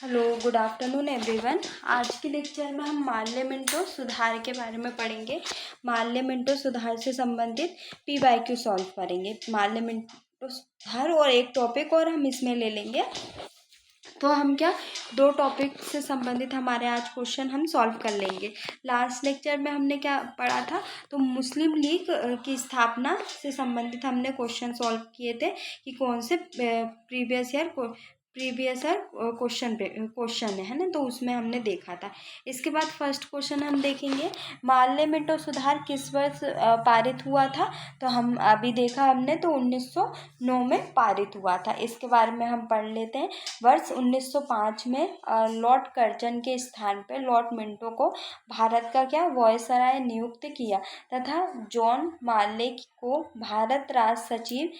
Hello, good afternoon everyone. आज के lecture में हम मार्ले मिंटो सुधार के बारे में पढ़ेंगे। मार्ले मिंटो सुधार से संबंधित PYQ सॉल्व करेंगे। मार्ले मिंटो सुधार और एक टॉपिक और हम इसमें ले लेंगे। तो हम क्या दो टॉपिक से संबंधित हमारे आज क्वेश्चन हम सॉल्व कर लेंगे। लास्ट लेक्चर में हमने क्या पढ़ा था, तो मुस्लिम लीग की स्थापना से संबंधित हमने क्वेश्चन सॉल्व किए थे कि कौन से प्रीवियस ईयर क्वेश्चन है ना, तो उसमें हमने देखा था। इसके बाद फर्स्ट क्वेश्चन हम देखेंगे, मार्ले मिंटो सुधार किस वर्ष पारित हुआ था। तो हम अभी देखा हमने, तो 1909 में पारित हुआ था। इसके बारे में हम पढ़ लेते हैं। वर्ष 1905 में लॉर्ड कर्जन के स्थान पर लॉर्ड मिंटो को भारत का क्या वायसराय नियुक्त किया तथा जॉन मार्ले को भारत राज सचिव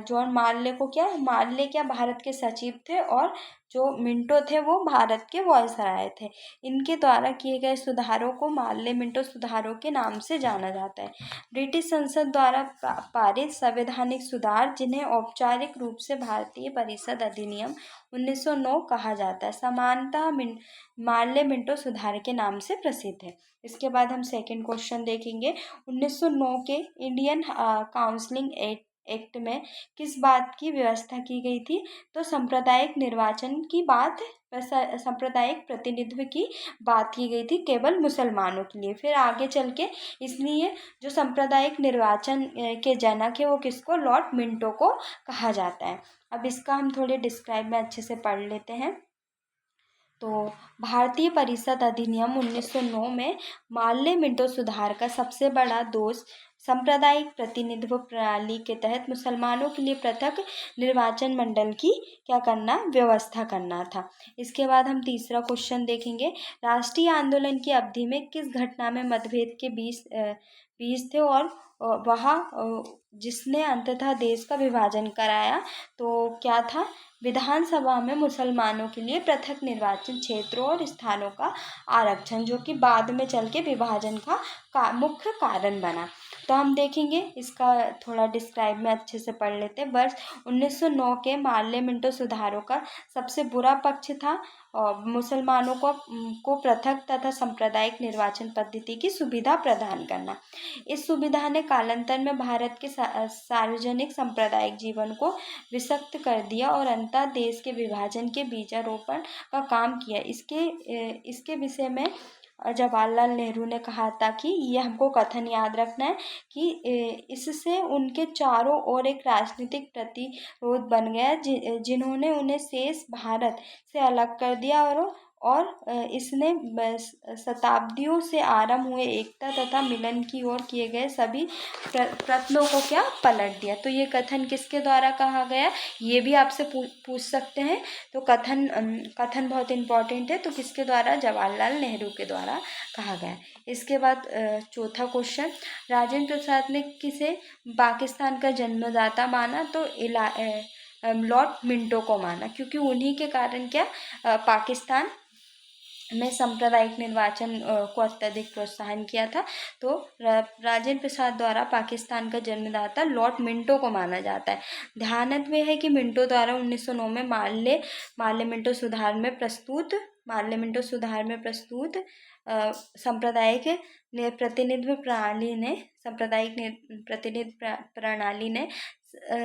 जॉन मार्ले क्या भारत के सचिव थे और जो मिंटो थे वो भारत के वायसराय थे। इनके द्वारा किए गए सुधारों को मार्ले मिंटो सुधारों के नाम से जाना जाता है। ब्रिटिश संसद द्वारा पारित संवैधानिक सुधार, जिन्हें औपचारिक रूप से भारतीय परिषद अधिनियम 1909 कहा जाता है, समानतः मार्ले मिंटो सुधार के नाम से प्रसिद्ध है। इसके बाद हम सेकंड क्वेश्चन देखेंगे। 1909 के इंडियन काउंसिलिंग एक्ट में किस बात की व्यवस्था की गई थी। तो सांप्रदायिक निर्वाचन की बात, सांप्रदायिक प्रतिनिधित्व की बात की गई थी केवल मुसलमानों के लिए। फिर आगे चल के इसलिए जो सांप्रदायिक निर्वाचन के जनक है वो किसको, लॉर्ड मिंटो को कहा जाता है। अब इसका हम थोड़े डिस्क्राइब में अच्छे से पढ़ लेते हैं। तो भारतीय परिषद अधिनियम 1909 में मार्ले मिंटो सुधार का सबसे बड़ा दोष सांप्रदायिक प्रतिनिधित्व प्रणाली के तहत मुसलमानों के लिए पृथक निर्वाचन मंडल की व्यवस्था करना था। इसके बाद हम तीसरा क्वेश्चन देखेंगे। राष्ट्रीय आंदोलन की अवधि में किस घटना में मतभेद के बीच थे और वह जिसने अंततः देश का विभाजन कराया। तो क्या था, विधानसभा में मुसलमानों के लिए पृथक निर्वाचन क्षेत्रों और स्थानों का आरक्षण, जो कि बाद में चल के विभाजन का मुख्य कारण बना। तो हम देखेंगे, इसका थोड़ा डिस्क्राइब में अच्छे से पढ़ लेते हैं। वर्ष 1909 के मार्ले मिंटो सुधारों का सबसे बुरा पक्ष था मुसलमानों को पृथक तथा सांप्रदायिक निर्वाचन पद्धति की सुविधा प्रदान करना। इस सुविधा ने कालांतर में भारत के सार्वजनिक सांप्रदायिक जीवन को विषक्त कर दिया और अंततः देश के विभाजन के बीजारोपण का काम किया। इसके विषय में जवाहरलाल नेहरू ने कहा था कि ये हमको कथन याद रखना है कि इससे उनके चारों ओर एक राजनीतिक प्रतिरोध बन गया, जिन्होंने उन्हें शेष भारत से अलग कर दिया और इसने शताब्दियों से आरंभ हुए एकता तथा मिलन की ओर किए गए सभी प्रयत्नों को क्या पलट दिया। तो ये कथन किसके द्वारा कहा गया, ये भी आपसे पूछ सकते हैं। तो कथन बहुत इम्पोर्टेंट है। तो किसके द्वारा, जवाहरलाल नेहरू के द्वारा कहा गया। इसके बाद चौथा क्वेश्चन, राजेंद्र प्रसाद ने किसे पाकिस्तान का जन्मदाता माना। तो लॉर्ड मिंटो को माना, क्योंकि उन्हीं के कारण क्या पाकिस्तान में सांप्रदायिक निर्वाचन को अत्यधिक प्रोत्साहन किया था। तो राजेंद्र प्रसाद द्वारा पाकिस्तान का जन्मदाता लॉर्ड मिंटो को माना जाता है। ध्यानत में है कि मिंटो द्वारा 1909 में मार्ले मिंटो सुधार में प्रस्तुत सांप्रदायिक प्रतिनिधित्व प्रणाली ने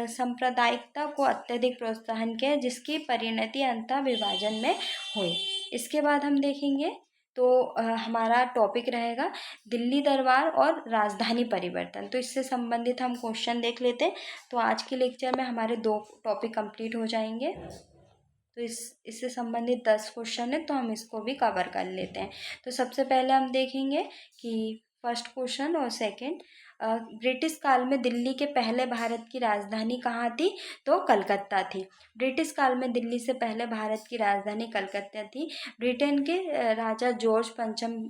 सांप्रदायिकता को अत्यधिक प्रोत्साहन किया, जिसकी परिणति अंततः विभाजन में हुई। इसके बाद हम देखेंगे, तो हमारा टॉपिक रहेगा दिल्ली दरबार और राजधानी परिवर्तन। तो इससे संबंधित हम क्वेश्चन देख लेते हैं। तो आज के लेक्चर में हमारे 2 टॉपिक कंप्लीट हो जाएंगे। तो इससे संबंधित 10 क्वेश्चन है, तो हम इसको भी कवर कर लेते हैं। तो सबसे पहले हम देखेंगे कि फर्स्ट क्वेश्चन और सेकंड, ब्रिटिश काल में दिल्ली के पहले भारत की राजधानी कहाँ थी। तो कलकत्ता थी। ब्रिटिश काल में दिल्ली से पहले भारत की राजधानी कलकत्ता थी। ब्रिटेन के राजा जॉर्ज पंचम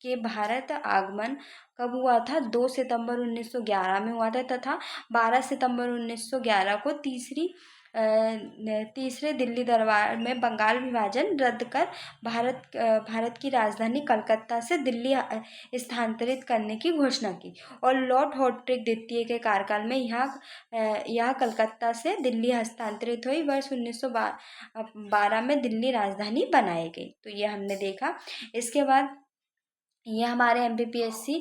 के भारत आगमन कब हुआ था, 2 सितंबर 1911 में हुआ था तथा 12 सितंबर 1911 को तीसरी तीसरे दिल्ली दरबार में बंगाल विभाजन रद्द कर भारत की राजधानी कलकत्ता से दिल्ली स्थानांतरित करने की घोषणा की और लॉर्ड हॉट्रिक द्वितीय के कार्यकाल में यह कलकत्ता से दिल्ली हस्तांतरित हुई। वर्ष 1912 में दिल्ली राजधानी बनाई गई। तो ये हमने देखा। इसके बाद ये हमारे MPPSC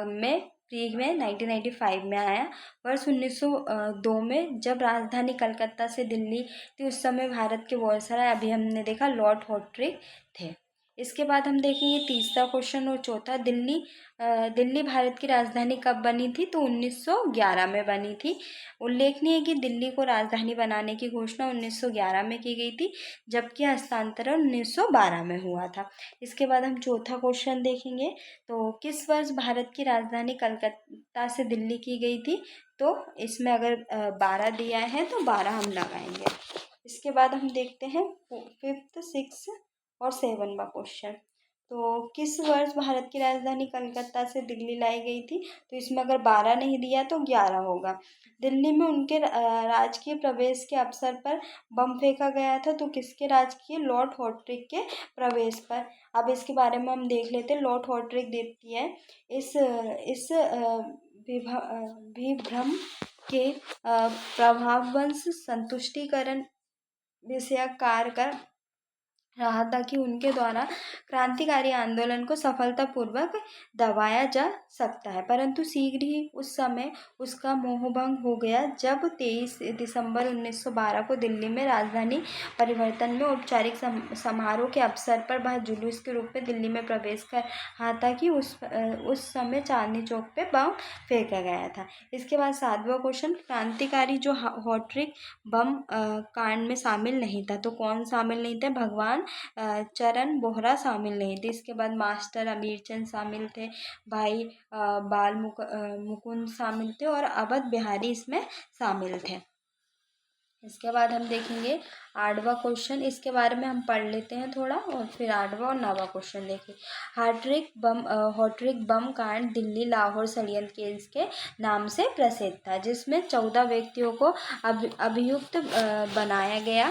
में प्री में 1995 में आया। वर्ष 1902 में जब राजधानी कलकत्ता से दिल्ली थी, उस समय भारत के वायसराय अभी हमने देखा लॉर्ड हॉट्रिक थे। इसके बाद हम देखेंगे तीसरा क्वेश्चन और चौथा, दिल्ली भारत की राजधानी कब बनी थी? तो 1911 में बनी थी। उल्लेखनीय है कि दिल्ली को राजधानी बनाने की घोषणा 1911 में की गई थी, जबकि हस्तांतरण 1912 में हुआ था। इसके बाद हम चौथा क्वेश्चन देखेंगे। तो किस वर्ष भारत की राजधानी कलकत्ता से दिल्ली की गई थी? तो इसमें अगर 12 दिया है तो 12 हम लगाएंगे। इसके बाद हम देखते हैं 5th 6th और 7वां क्वेश्चन। तो किस वर्ष भारत की राजधानी कलकत्ता से दिल्ली लाई गई थी? तो इसमें अगर 12 नहीं दिया तो 11 होगा। दिल्ली में उनके राजकीय प्रवेश के अवसर पर बम फेंका गया था, तो किसके राजकीय? लॉर्ड हॉट्रिक के प्रवेश पर। अब इसके बारे में हम देख लेते हैं। लॉर्ड हॉट्रिक देती है इस विभ्रम के प्रभाववश संतुष्टिकरण विषयक कार्य कर रहा था कि उनके द्वारा क्रांतिकारी आंदोलन को सफलतापूर्वक दबाया जा सकता है, परंतु शीघ्र ही उस समय उसका मोहभंग हो गया जब 23 दिसंबर 1912 को दिल्ली में राजधानी परिवर्तन में औपचारिक समारोह के अवसर पर वह जुलूस के रूप में दिल्ली में प्रवेश कर रहा था कि उस समय चांदनी चौक पे बम फेंका गया था। इसके बाद 7वां क्वेश्चन, क्रांतिकारी जो हॉट्रिक बम कांड में शामिल नहीं था, तो कौन शामिल नहीं थे? भगवान चरण बोहरा शामिल नहीं थे। इसके बाद मास्टर अमीरचंद शामिल थे, भाई बाल मुकुंद शामिल थे और अवध बिहारी इसमें शामिल थे। इसके बाद हम देखेंगे 8वां क्वेश्चन। इसके बारे में हम पढ़ लेते हैं थोड़ा और फिर 8वां और 9वां क्वेश्चन देखिए। हॉट्रिक बम कांड दिल्ली लाहौर षड्यंत्र केस के नाम से प्रसिद्ध था, जिसमें 14 व्यक्तियों को अभियुक्त बनाया गया,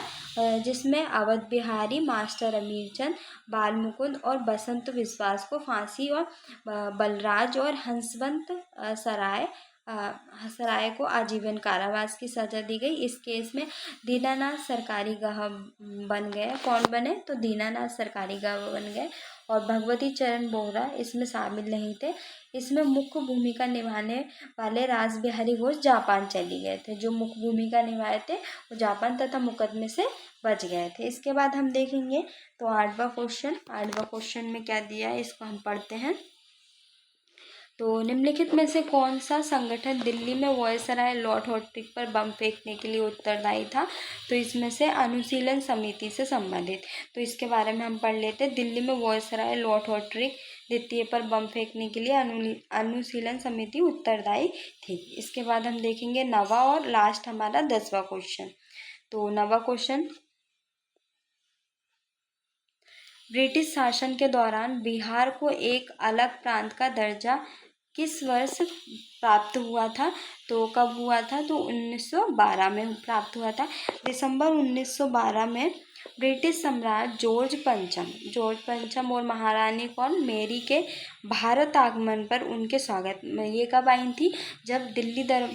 जिसमें अवध बिहारी, मास्टर अमीरचंद, बाल मुकुंद और बसंत विश्वास को फांसी और बलराज और हंसवंत सराय को आजीवन कारावास की सजा दी गई। इस केस में दीनानाथ सरकारी गवाह बन गए। कौन बने? तो दीनानाथ सरकारी गवाह बन गए और भगवती चरण बोहरा इसमें शामिल नहीं थे। इसमें मुख्य भूमिका निभाने वाले रास बिहारी घोष जापान चले गए थे। जो मुख्य भूमिका निभाए थे वो जापान तथा मुकदमे से बच गए थे। इसके बाद हम देखेंगे तो 8वां क्वेश्चन में क्या दिया है, इसको हम पढ़ते हैं। तो निम्नलिखित में से कौन सा संगठन दिल्ली में वायसराय लॉर्ड हॉट्रिक पर बम फेंकने के लिए उत्तरदायी था? तो इसमें से अनुशीलन समिति से संबंधित। तो इसके बारे में हम पढ़ लेते हैं। दिल्ली में वायसराय लॉर्ड हॉट्रिक द्वितीय पर बम फेंकने के लिए अनुशीलन समिति उत्तरदायी थी। इसके बाद हम देखेंगे 9वां और लास्ट हमारा 10वां क्वेश्चन। तो 9वां क्वेश्चन, ब्रिटिश शासन के दौरान बिहार को एक अलग प्रांत का दर्जा किस वर्ष प्राप्त हुआ था? तो कब हुआ था? तो 1912 में प्राप्त हुआ था। दिसंबर 1912 में ब्रिटिश सम्राट जॉर्ज पंचम और महारानी कौन? मेरी के भारत आगमन पर उनके स्वागत में ये कब आई थी? जब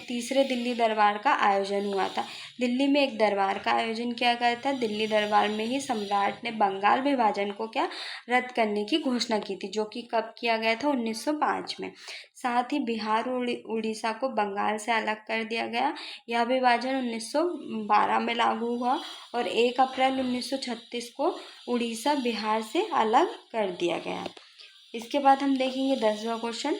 तीसरे दिल्ली दरबार का आयोजन हुआ था। दिल्ली में एक दरबार का आयोजन किया गया था। दिल्ली दरबार में ही सम्राट ने बंगाल विभाजन को रद्द करने की घोषणा की थी, जो कि कब किया गया था? 1905 में। साथ ही बिहार और उड़ीसा को बंगाल से अलग कर दिया गया। यह विभाजन 1912 में लागू हुआ और 1 अप्रैल 1936 को उड़ीसा बिहार से अलग कर दिया गया। इसके बाद हम देखेंगे 10वां क्वेश्चन।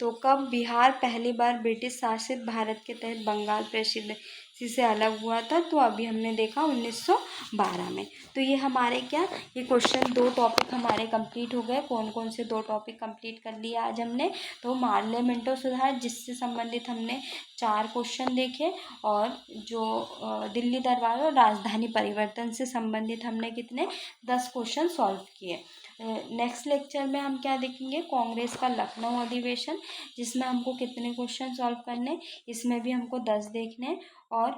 तो कब बिहार पहली बार ब्रिटिश शासित भारत के तहत बंगाल प्रेसिडेंसी से अलग हुआ था? तो अभी हमने देखा 1912 में। तो ये हमारे ये क्वेश्चन 2 टॉपिक हमारे कंप्लीट हो गए। कौन कौन से 2 टॉपिक कंप्लीट कर लिए आज हमने? तो मार्ले मिंटो सुधार, जिससे संबंधित हमने 4 क्वेश्चन देखे, और जो दिल्ली दरबार और राजधानी परिवर्तन से संबंधित हमने कितने 10 क्वेश्चन सॉल्व किए। नेक्स्ट लेक्चर में हम क्या देखेंगे? कांग्रेस का लखनऊ अधिवेशन, जिसमें हमको कितने क्वेश्चन सॉल्व करने, इसमें भी हमको 10 देखने। और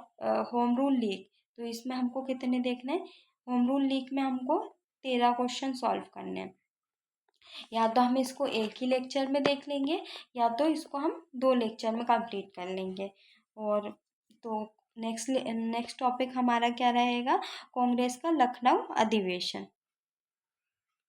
होम रूल लीक। तो इसमें हमको कितने देखने हैं? होम रूल लीक में हमको 13 क्वेश्चन सॉल्व करने हैं। या तो हम इसको एक ही लेक्चर में देख लेंगे, या तो इसको हम 2 लेक्चर में कंप्लीट कर लेंगे। और तो नेक्स्ट टॉपिक हमारा क्या रहेगा? कांग्रेस का लखनऊ अधिवेशन।